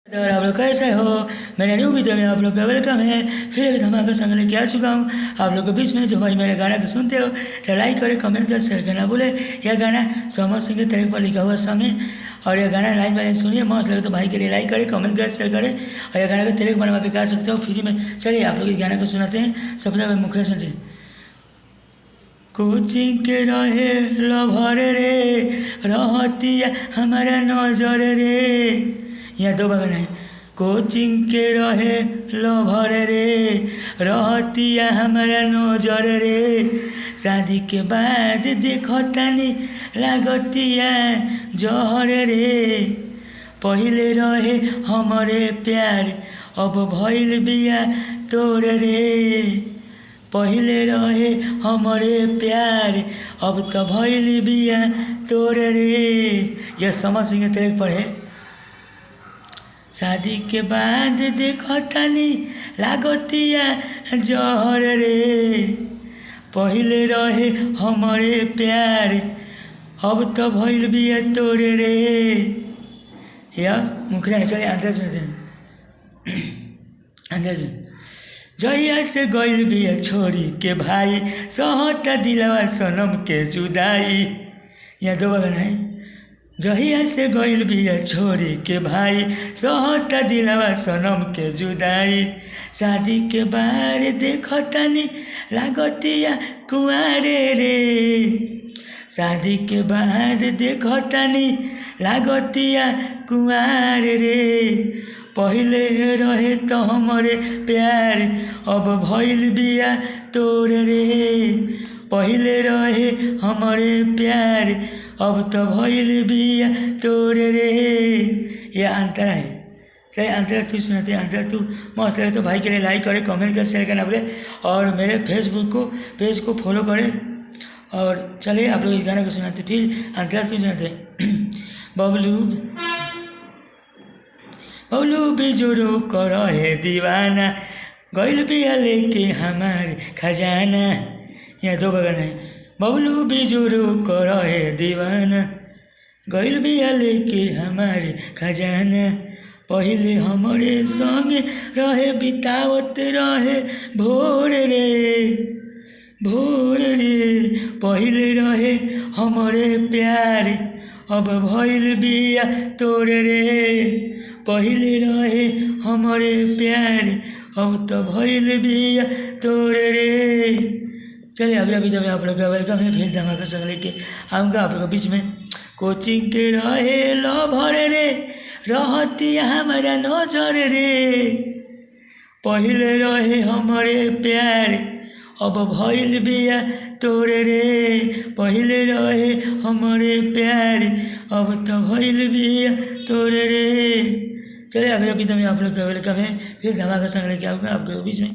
और आप लोग कैसे हो। मेरे न्यू वीडियो में आप लोग का वेलकम है। फिर एक धमाका संग लेके आ चुका हूँ आप लोग के बीच में। जो भाई मेरे गाना को सुनते हो तो लाइक करें, कमेंट कर, शेयर करना भूले। यह गाना सोमो सिंह के ट्रैक पर लिखा हुआ सॉन्ग है और यह गाना लाइन बाय लाइन सुनिए, मस्त लगे तो भाई के लिए लाइक करें, कमेंट कर, शेयर करें और यह गाना का ट्रैक बनवा के गा सकते हो फ्री में। चलिए आप लोग इस गाना को सुनाते हैं। सबसे पहले मुखरा सुनते हैं। कोचिंग के रहे लभर रे रहतिया हमारा नजर रे। यहाँ दो बगन है। कोचिंग के रहे लभर रे रहतिया हमारा नजर रे। शादी के बाद देखो तानी लागतिया जहर रे। पहले रहे हमारे प्यार अब भइल बिया तोर रे। पहले रहे हमारे प्यार अब तो भइल बिया तोर रे। यह सोमो सिंह के ट्रैक पर है। शादी के बाद देखो तानी लागतिया जहर रे। पहले रहे हमारे प्यार अब तो भइल बिया तोर रे। यह मुखरा है। चलिए अंदर सुनते हैं। अंदर सुन। जहिया से गइल बिया छोड़ी के भाई सहता दिलवा सनम के जुदाई। यहाँ दो बगन है। जहिया से गइल बिया छोड़ी के भाई सहता दिलवा सनम के जुदाई। शादी के बार देखो तानी लागतिया कुआरे रे। शादी के बाद देखो तानी लागतिया कुआरे रे। पहले रहे तो हमारे प्यार अब भइल बिया तोर रे। पहले रहे हमारे प्यार अब तो भइल बिया तोर रे। यह अंतर है। चलिए अंतर तू सुनाते हैं। अंतर तू मस्त लगे तो भाई के लिए लाइक करें, कमेंट कर, शेयर करना भूले और मेरे फेसबुक पेज को फॉलो करें। और चलिए आप लोग इस गाने को सुनाते फिर अंतर तू सुनाते हैं। बबलू बिजुरू कर है दीवाना गइल बिया लेके हमारे खजाना। यहाँ दो बगन है। बबलू बिजुरू कर है दीवाना गइल बिया लेके हमारे खजाना। पहले हमारे संग रहे बितावत रहे भोर रे भोर रे। पहले रहे हमारे प्यार अब भइल बिया तोर रे। पहले रहे हमारे प्यार अब तो भइल बिया तोर रे। चलिए अगला वीडियो में आप लोग का वेलकम है। फिर धमाका संग लेके आऊँगा आप लोग के बीच में। कोचिंग के रहे लभर रे रहतिया हमारा नजर रे। पहले रहे हमारे प्यार अब भइल बिया तोर रे। पहले रहे हमारे प्यार अब तो भइल बिया तोर रे। चलिए अगले वीडियो में आप लोग का वेलकम है। फिर धमाका संग लेके आऊँगा आप लोगों के बीच में।